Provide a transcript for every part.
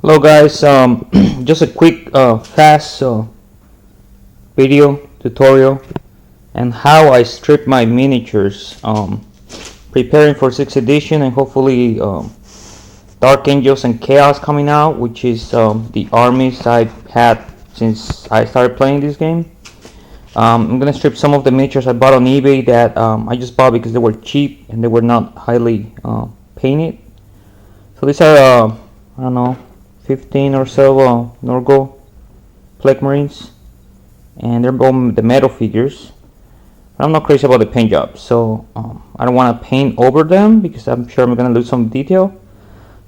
Hello guys, just a quick fast video tutorial and how I strip my miniatures, preparing for 6th edition and hopefully Dark Angels and Chaos coming out, which is the armies I've had since I started playing this game. I'm gonna strip some of the miniatures I bought on eBay that I just bought because they were cheap and they were not highly painted. So these are I don't know, 15 or so Norgo Plague Marines, and they're all the metal figures. But I'm not crazy about the paint job, so I don't want to paint over them because I'm sure I'm going to lose some detail.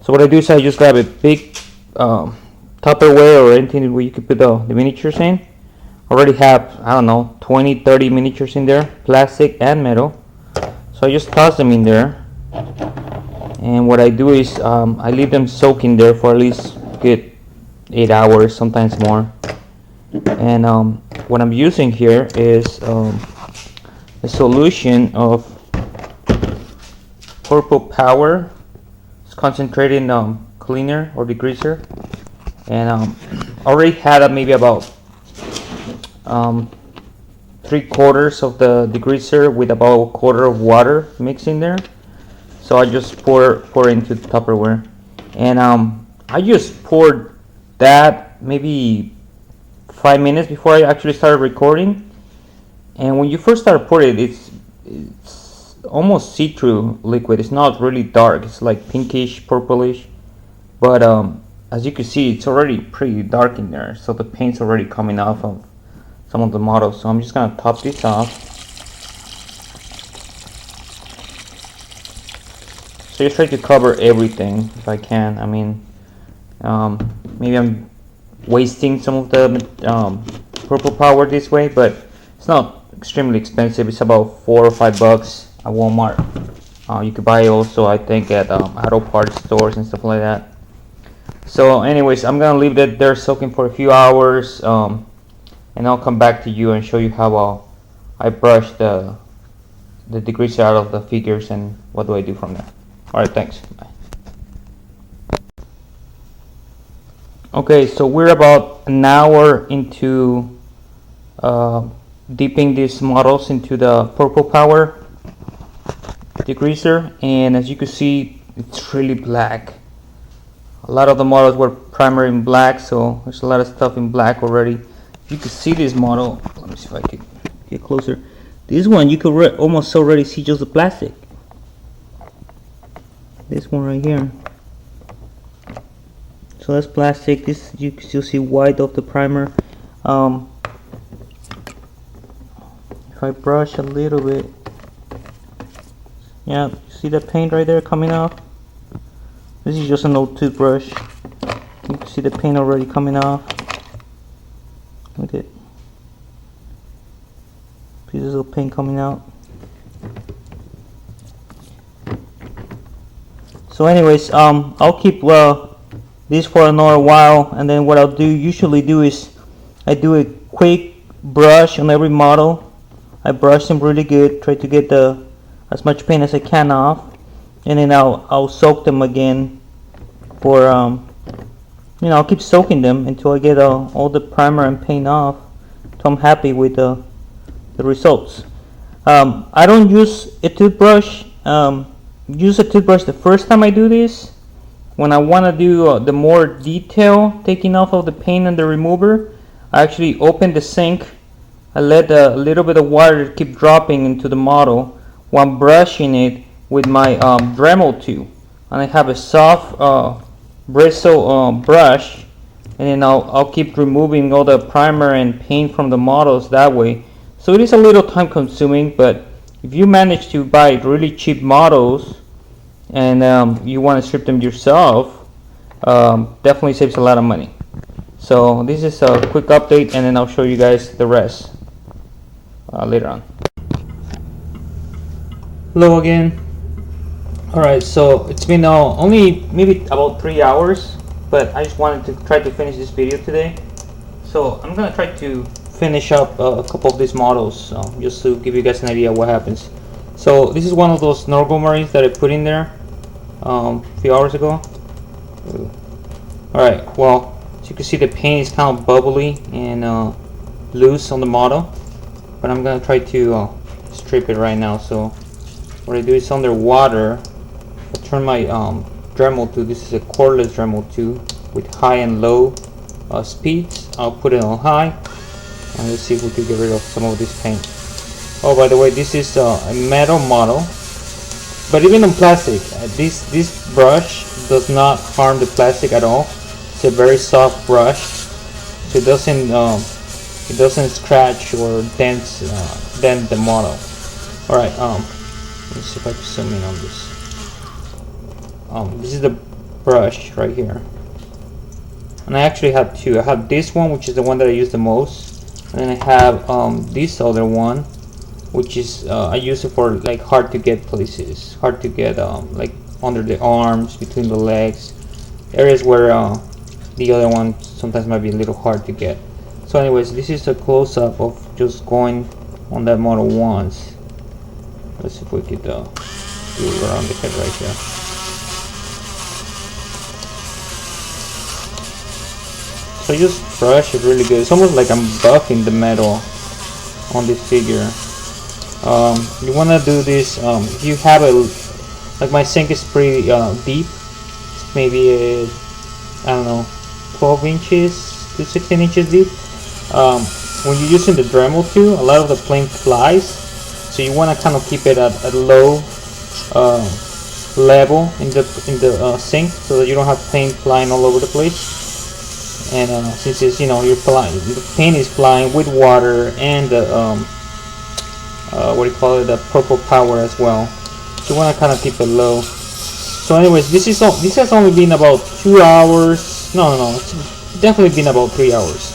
So what I do is I just grab a big Tupperware or anything where you could put the miniatures in. I already have, I don't know, 20-30 miniatures in there, plastic and metal. So I just toss them in there, and what I do is I leave them soaking there for at least good 8 hours, sometimes more. And what I'm using here is a solution of purple power. It's concentrated cleaner or degreaser, and I already had maybe about 3/4 of the degreaser with about a quarter of water mixed in there. So I just pour into the Tupperware, and I just poured that maybe 5 minutes before I actually started recording. And when you first start pouring it, it's almost see-through liquid. It's not really dark. It's like pinkish, purplish. But as you can see, it's already pretty dark in there. So the paint's already coming off of some of the models. So I'm just gonna top this off. So just try to cover everything if I can. I mean, maybe I'm wasting some of the purple power this way, but it's not extremely expensive. It's about $4 or $5 at Walmart. You could buy it also, I think, at auto parts stores and stuff like that. So anyways, I'm gonna leave that there soaking for a few hours, and I'll come back to you and show you how I brush the degreaser out of the figures and what do I do from there. Alright, thanks. Bye. Okay, so we're about an hour into dipping these models into the purple power degreaser, and as you can see, it's really black. A lot of the models were primer in black, so there's a lot of stuff in black already. You can see this model. Let me see if I can get closer. This one, you could almost already see just the plastic. This one right here, so that's plastic. This you can still see white of the primer. If I brush a little bit, yeah, you see the paint right there coming off. This is just an old toothbrush. You can see the paint already coming off. Look at it. Pieces of paint coming out. So anyways, I'll keep this for another while, and then what I'll usually do is I do a quick brush on every model. I brush them really good, try to get as much paint as I can off, and then I'll soak them again for I'll keep soaking them until I get all the primer and paint off, so I'm happy with the results. I don't use a toothbrush. Use a toothbrush the first time I do this. When I want to do the more detail taking off of the paint and the remover, I actually open the sink. I let a little bit of water keep dropping into the model while I'm brushing it with my Dremel tool, and I have a soft bristle brush, and then I'll keep removing all the primer and paint from the models that way. So it is a little time consuming, but if you manage to buy really cheap models and you want to strip them yourself, definitely saves a lot of money. So this is a quick update, and then I'll show you guys the rest later on. Hello again. Alright, so it's been only maybe about 3 hours, but I just wanted to try to finish this video today. So I'm gonna try to finish up a couple of these models, just to give you guys an idea what happens. So this is one of those Norgo Marines that I put in there a few hours ago. Alright, well, as you can see, the paint is kind of bubbly and loose on the model, but I'm gonna try to strip it right now. So what I do is underwater, I turn my Dremel to, this is a cordless Dremel 2 with high and low speeds. I'll put it on high and let's see if we can get rid of some of this paint. Oh, by the way, this is a metal model, but even on plastic, this brush does not harm the plastic at all. It's a very soft brush, so it doesn't scratch or dent the model. All right, let's see if I can zoom in on this. This is the brush right here, and I actually have two. I have this one, which is the one that I use the most, and then I have this other one, which is I use it for like hard to get places, hard to get like under the arms, between the legs, areas where the other one sometimes might be a little hard to get. So anyways, this is a close-up of just going on that model once. Let's see if we could do it around the head right here. So just brush it really good. It's almost like I'm buffing the metal on this figure. You want to do this if you have like my sink is pretty deep. It's maybe I don't know, 12 inches to 16 inches deep. When you're using the Dremel 2, a lot of the paint flies, so you want to kind of keep it at a low level in the sink, so that you don't have paint flying all over the place. And since it's, you know, the paint is flying with water and the what do you call it, the purple power as well, so you want to kind of keep it low. So anyways, this has only been about 2 hours. No, it's definitely been about 3 hours.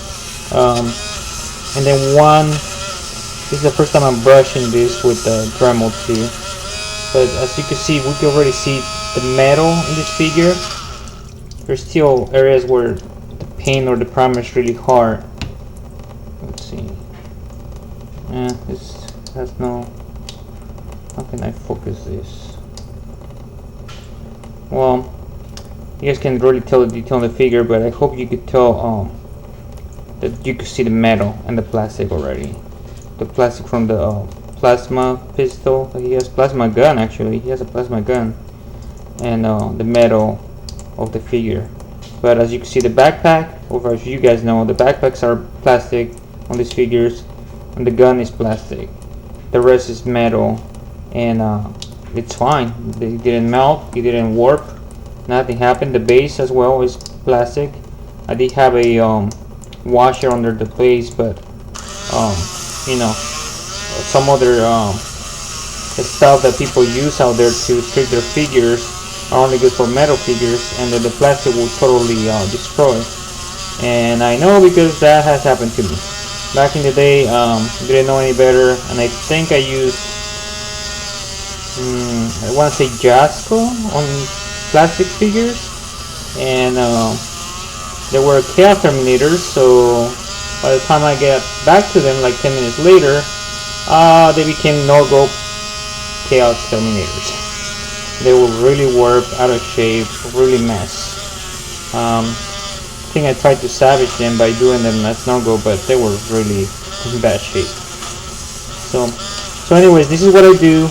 And then this is the first time I'm brushing this with the Dremel 2. But as you can see, we can already see the metal in this figure. There's still areas where the paint or the primer is really hard. Let's see. This has no. How can I focus this? Well, you guys can really tell the detail on the figure, but I hope you could tell that you could see the metal and the plastic already. The plastic from the plasma pistol. He has plasma gun, actually. He has a plasma gun. And the metal of the figure. But as you can see, the backpack, or as you guys know, the backpacks are plastic on these figures, and the gun is plastic. The rest is metal, and it's fine. It didn't melt, it didn't warp, nothing happened. The base as well is plastic. I did have a washer under the base, but you know, some other stuff that people use out there to strip their figures are only good for metal figures, and then the plastic will totally destroy. And I know, because that has happened to me back in the day. Didn't know any better, and I think I used I want to say Jasco on plastic figures, and they were chaos terminators. So by the time I get back to them, like 10 minutes later, they became no-go chaos terminators. They were really warped, out of shape, really mess. I think I tried to salvage them by doing them as no-go, but they were really in bad shape. So anyways, this is what I do.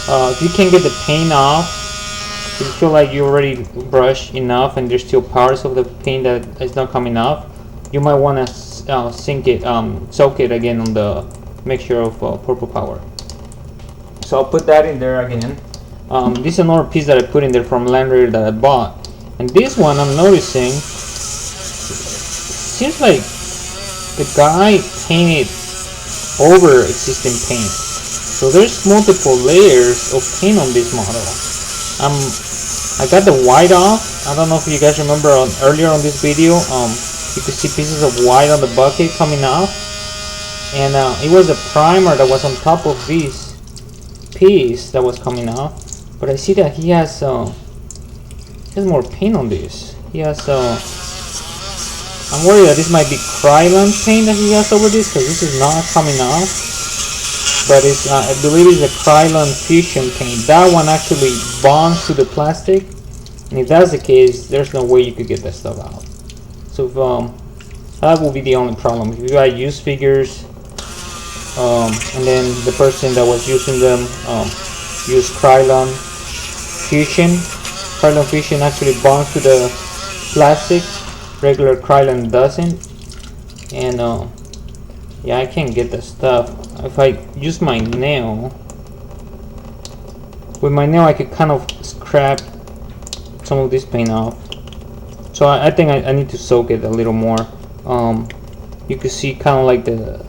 If you can't get the paint off, if you feel like you already brushed enough and there's still parts of the paint that is not coming off, you might want to soak it again on the mixture of purple power. So I'll put that in there again. This is another piece that I put in there from Landry that I bought, and this one I'm noticing seems like the guy painted over existing paint. So there's multiple layers of paint on this model. I got the white off. I don't know if you guys remember earlier on this video, you could see pieces of white on the bucket coming off, and it was a primer that was on top of this piece that was coming off. But I see that he has more paint on this. He has I'm worried that this might be Krylon paint that he has over this, because this is not coming off. But it's I believe it's a Krylon fusion paint. That one actually bonds to the plastic, and if that's the case, there's no way you could get that stuff out. So that will be the only problem. If you buy used figures, and then the person that was using them used Krylon fusion. Krylon fusion actually bonds to the plastic. Regular Krylon doesn't. And yeah, I can't get the stuff. If I use my nail, with my nail I could kind of scrap some of this paint off. So I think I need to soak it a little more. You can see kind of like the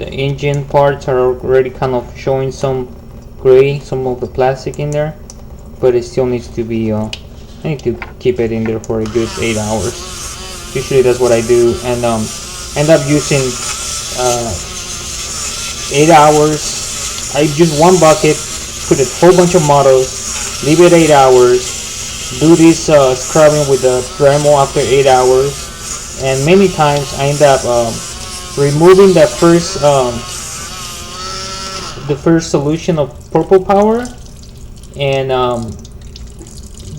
engine parts are already kind of showing some gray, some of the plastic in there, but it still needs to be I need to keep it in there for a good 8 hours. Usually that's what I do, and end up using 8 hours. I use one bucket, put a whole bunch of models, leave it 8 hours, do this scrubbing with the Dremel after 8 hours, and many times I end up removing the first solution of purple power and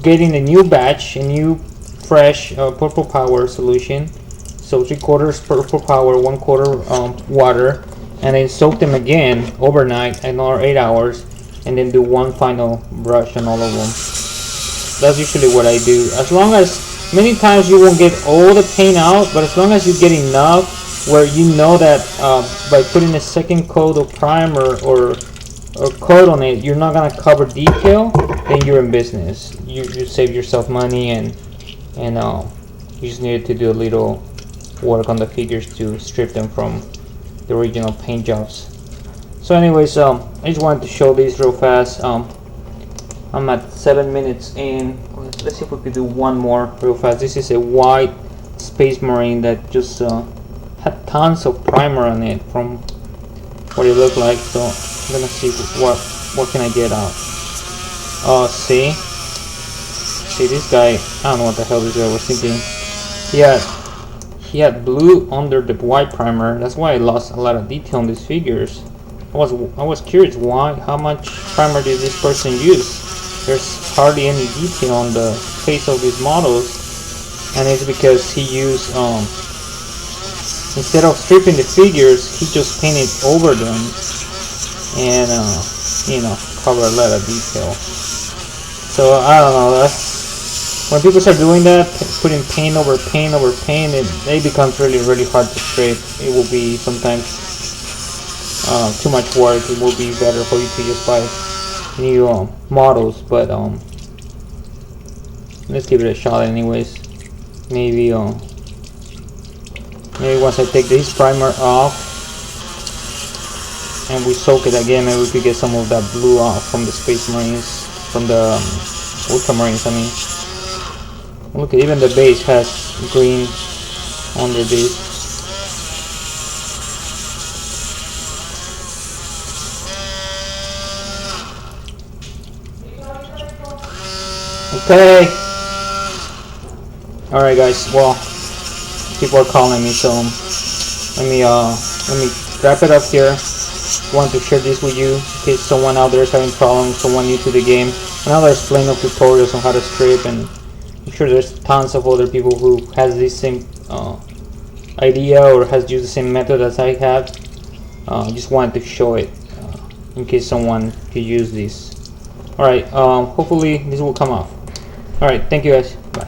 getting a new batch, a new fresh purple power solution. So 3/4 purple power, 1/4 water, and then soak them again overnight, another 8 hours, and then do one final brush on all of them. That's usually what I do. As long as, many times you won't get all the paint out, but as long as you get enough where you know that by putting a second coat of primer or coat on it, you're not gonna cover detail, then you're in business. You save yourself money, and you just need to do a little work on the figures to strip them from the original paint jobs. So anyways, I just wanted to show this real fast. I'm at 7 minutes in. Let's see if we could do one more real fast. This is a white Space Marine that just had tons of primer on it from what it looked like. So I'm gonna see what can I get out. See this guy, I don't know what the hell this guy was thinking. He had blue under the white primer. That's why I lost a lot of detail on these figures. I was curious how much primer did this person use. There's hardly any detail on the face of these models, and it's because he used instead of stripping the figures, he just painted over them and cover a lot of detail. So I don't know, that's when people start doing that, putting paint over paint over paint, it becomes really hard to strip. It will be sometimes too much work. It will be better for you to just buy new models, but let's give it a shot anyways. Maybe once I take this primer off and we soak it again, maybe we could get some of that blue off from the Space Marines, from the Ultramarines, I mean. Look, even the base has green under this. Okay. Alright guys, well, people are calling me, so let me wrap it up here. I want to share this with you in case someone out there is having problems, someone new to the game. And now there's plenty of tutorials on how to strip, and I'm sure there's tons of other people who has this same idea or has used the same method as I have. Just wanted to show it in case someone could use this. Alright, hopefully this will come off. Alright, thank you guys. Bye.